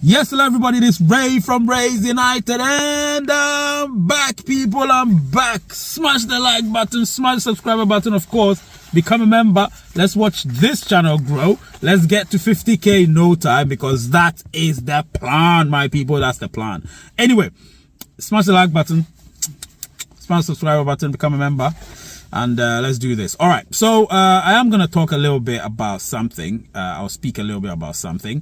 Yes, hello everybody, this is Ray from Ray's United, and I'm back, people. I'm back. Smash the like button, smash the subscriber button, of course. Become a member. Let's watch this channel grow. Let's get to 50k in no time, because that is the plan, my people. That's the plan. Anyway, smash the like button, smash the subscriber button, become a member, and let's do this. All right, so I am going to talk a little bit about something. I'll speak a little bit about something.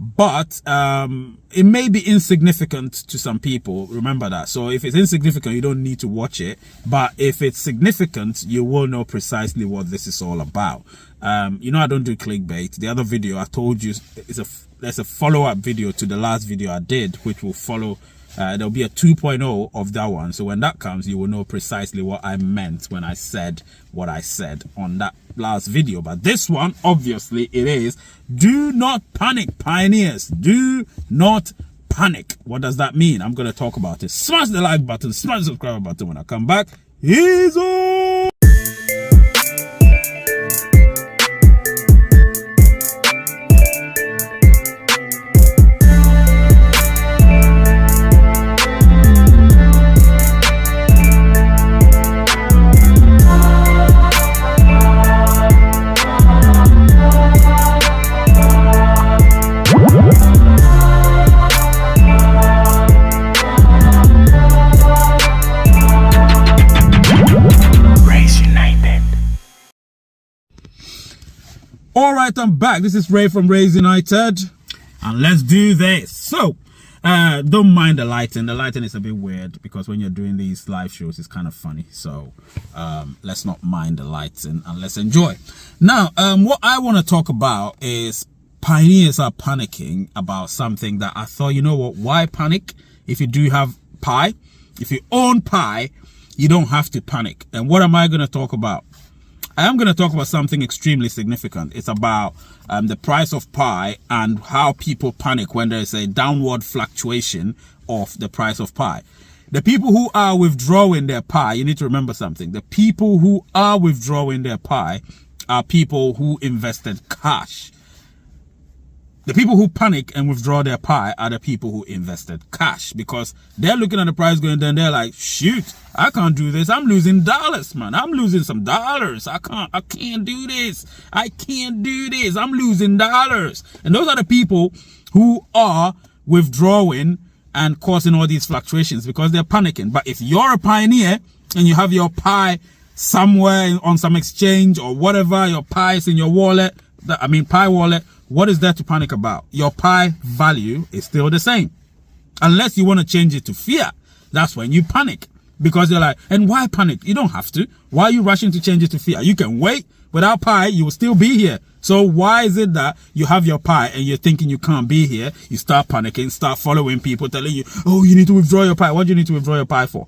But it may be insignificant to some people. Remember that. So if it's insignificant, you don't need to watch it. But if it's significant, you will know precisely what this is all about. You know, I don't do clickbait. The other video I told you there's a follow-up video to the last video I did, which will follow. There'll be a 2.0 of that one. So when that comes, you will know precisely what I meant when I said what I said on that last video. But this one, obviously, it is do not panic, pioneers. Do not panic. What does that mean? I'm going to talk about it. Smash the like button, smash the subscribe button. When I come back, he's on. All right, I'm back. This is Ray from Ray's United, and let's do this. So, don't mind the lighting. The lighting is a bit weird because when you're doing these live shows, it's kind of funny. So, let's not mind the lighting and let's enjoy. Now, what I want to talk about is pioneers are panicking about something that I thought, you know what, why panic? If you do have pie, if you own pie, you don't have to panic. And what am I going to talk about? I am going to talk about something extremely significant. It's about the price of pie and how people panic when there is a downward fluctuation of the price of pie. The people who are withdrawing their pie, you need to remember something. The people who are withdrawing their pie are people who invested cash. The people who panic and withdraw their pie are the people who invested cash, because they're looking at the price going down. They're like, shoot, I can't do this. I'm losing dollars, man. I'm losing some dollars. I can't do this. I can't do this. I'm losing dollars. And those are the people who are withdrawing and causing all these fluctuations because they're panicking. But if you're a pioneer and you have your pie somewhere on some exchange or whatever, your pie is in your wallet, pie wallet, what is there to panic about? Your pie value is still the same. Unless you want to change it to fiat. That's when you panic. Because you're like, and why panic? You don't have to. Why are you rushing to change it to fiat? You can wait. Without pie, you will still be here. So why is it that you have your pie and you're thinking you can't be here? You start panicking, start following people telling you, oh, you need to withdraw your pie. What do you need to withdraw your pie for?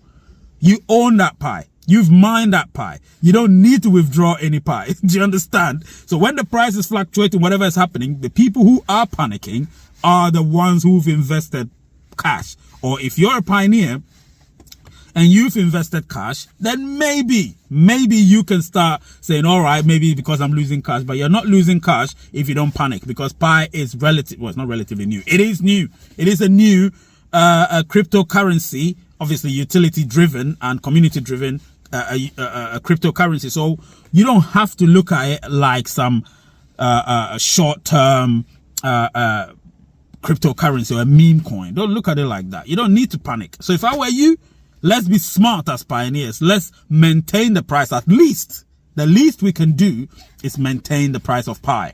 You own that pie. You've mined that pie. You don't need to withdraw any pie. Do you understand? So when the price is fluctuating, whatever is happening, the people who are panicking are the ones who've invested cash. Or if you're a pioneer and you've invested cash, then maybe you can start saying, all right, maybe because I'm losing cash. But you're not losing cash if you don't panic, because pie is relative. Well, it's not relatively new. It is new. It is a new cryptocurrency, obviously utility driven and community driven a cryptocurrency. So you don't have to look at it like some short-term cryptocurrency or a meme coin. Don't look at it like that. You don't need to panic. So if I were you, let's be smart as pioneers. Let's maintain the price. At least the least we can do is maintain the price of pie.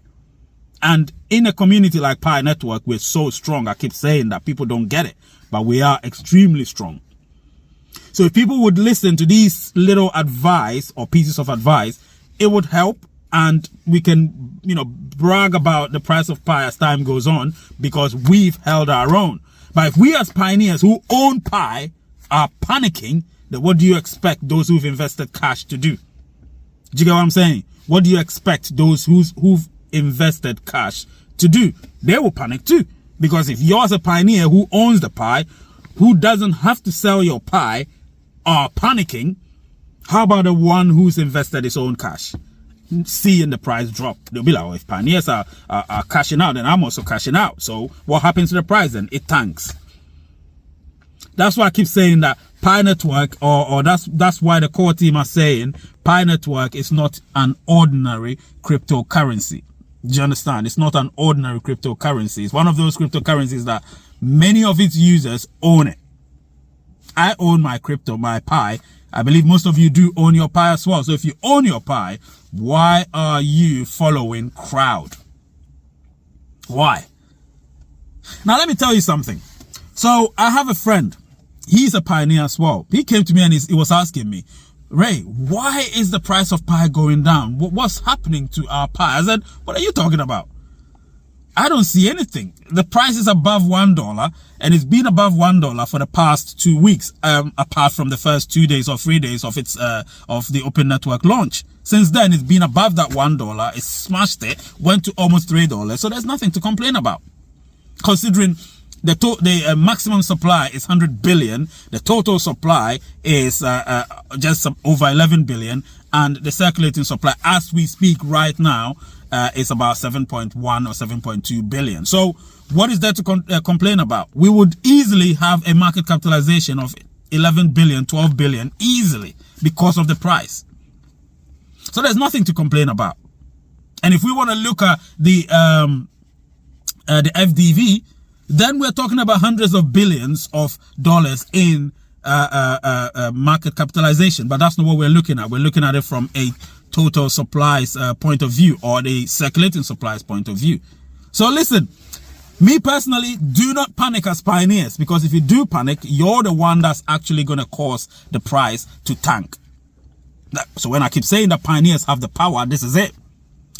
And in a community like Pi Network, we're so strong. I keep saying that people don't get it, but we are extremely strong. So if people would listen to these little advice or pieces of advice, it would help, and we can, brag about the price of pie as time goes on because we've held our own. But if we as pioneers who own pie are panicking, then what do you expect those who've invested cash to do? Do you get what I'm saying? What do you expect those who've invested cash to do? They will panic too. Because if you're a pioneer who owns the pie, who doesn't have to sell your pie, are panicking, how about the one who's invested his own cash? seeing the price drop. They'll be like, oh, if pioneers are cashing out, then I'm also cashing out. So what happens to the price then? It tanks. That's why I keep saying that Pi Network, or that's why the core team are saying Pi Network is not an ordinary cryptocurrency. Do you understand? It's not an ordinary cryptocurrency. It's one of those cryptocurrencies that many of its users own it. I own my crypto, my Pi. I believe most of you do own your Pi as well. So if you own your Pi, why are you following crowd? Why? Now let me tell you something. So I have a friend. He's a pioneer as well. He came to me and he was asking me, Ray, why is the price of Pi going down? What's happening to our Pi? I said, what are you talking about? I don't see anything. The price is above $1 and it's been above $1 for the past 2 weeks, apart from the first 2 days or 3 days of its of the Open Network launch. Since then, it's been above that $1. It smashed it, went to almost $3. So there's nothing to complain about. Considering the maximum supply is 100 billion, the total supply is just over 11 billion, and the circulating supply as we speak right now is about 7.1 or 7.2 billion. So what is there to complain about? We would easily have a market capitalization of 11 billion, 12 billion easily because of the price. So there's nothing to complain about. And if we want to look at the FDV, then we're talking about hundreds of billions of dollars in market capitalization. But that's not what we're looking at. We're looking at it from a total supplies point of view, or the circulating supplies point of view. So listen, me personally, do not panic as pioneers, because if you do panic, you're the one that's actually going to cause the price to tank. So when I keep saying that pioneers have the power, this is it.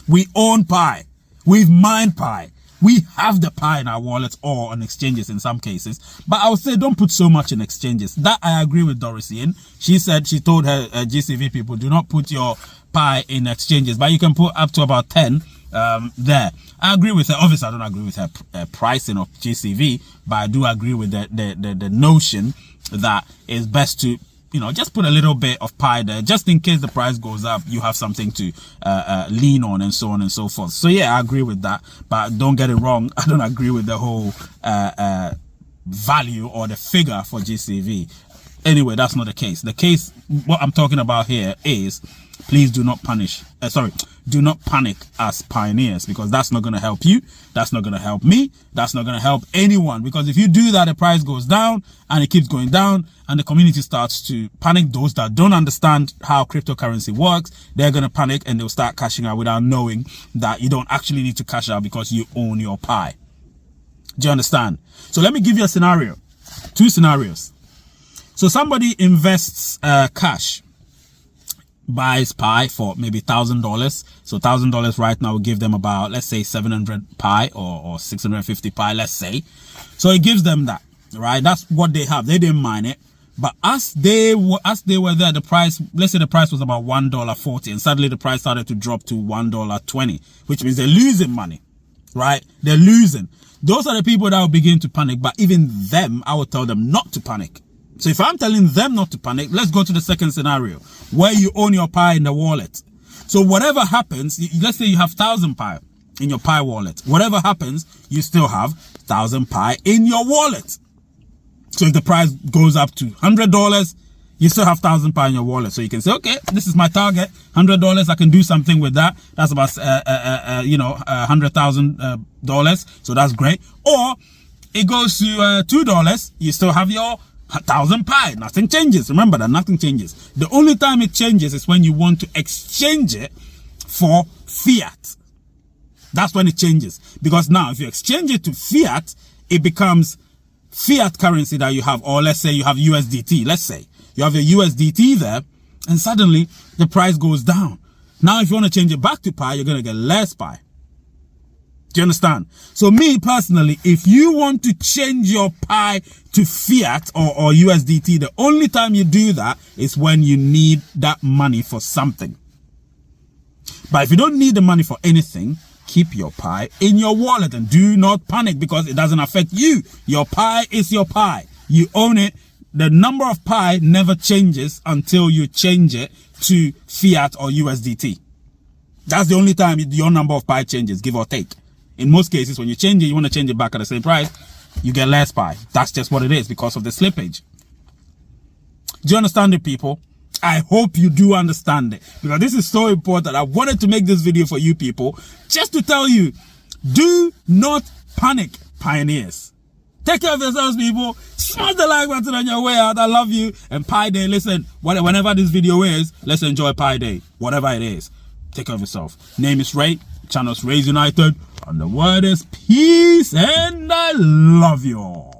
We own Pi. We've mined Pi. We have the Pi in our wallets or on exchanges in some cases. But I would say don't put so much in exchanges. That I agree with Doris Ian. She said, she told her GCV people, do not put your Pi in exchanges, but you can put up to about 10 there. I agree with her. Obviously, I don't agree with her pricing of GCV, but I do agree with the notion that it's best to, you know, just put a little bit of Pi there, just in case the price goes up, you have something to lean on, and so on and so forth. So yeah, I agree with that, but don't get it wrong, I don't agree with the whole value or the figure for GCV. Anyway, that's not the case. The case, what I'm talking about here is, please do not do not panic as pioneers, because that's not going to help you. That's not going to help me. That's not going to help anyone, because if you do that, the price goes down and it keeps going down and the community starts to panic. Those that don't understand how cryptocurrency works, they're going to panic and they'll start cashing out without knowing that you don't actually need to cash out because you own your Pi. Do you understand? So let me give you a scenario. 2 scenarios. So somebody invests cash, buys Pi for maybe $1,000. So $1,000 right now will give them about, let's say 700 Pi or 650 Pi, let's say. So it gives them that, right? That's what they have. They didn't mine it. But as they were there, the price, let's say the price was about $1.40, and suddenly the price started to drop to $1.20, which means they're losing money, right? They're losing. Those are the people that will begin to panic. But even them, I would tell them not to panic. So if I'm telling them not to panic, let's go to the second scenario where you own your Pi in the wallet. So whatever happens, let's say you have 1,000 Pi in your Pi wallet. Whatever happens, you still have 1,000 Pi in your wallet. So if the price goes up to $100, you still have 1,000 Pi in your wallet. So you can say, okay, this is my target, $100. I can do something with that. That's about, $100,000. So that's great. Or it goes to $2. You still have your 1,000 Pi. Nothing changes. Remember that nothing changes. The only time it changes is when you want to exchange it for fiat. That's when it changes. Because now if you exchange it to fiat, it becomes fiat currency that you have. Or let's say you have USDT. Let's say you have your USDT there, and suddenly the price goes down. Now if you want to change it back to Pi, you're going to get less Pi. Do you understand? So me personally, if you want to change your Pi to fiat or USDT, the only time you do that is when you need that money for something. But if you don't need the money for anything, keep your Pi in your wallet and do not panic, because it doesn't affect you. Your Pi is your Pi. You own it. The number of Pi never changes until you change it to fiat or USDT. That's the only time your number of pi changes, give or take. In most cases, when you change it, you want to change it back at the same price, you get less pi. That's just what it is because of the slippage. Do you understand it, people? I hope you do understand it, because this is so important. I wanted to make this video for you people, just to tell you, do not panic, pioneers. Take care of yourselves, people. Smash the like button on your way out. I love you. And Pi Day, listen, whenever this video is, let's enjoy Pi Day, whatever it is. Take care of yourself. Name is Ray, channel's Raise United, and the word is peace, and I love you all.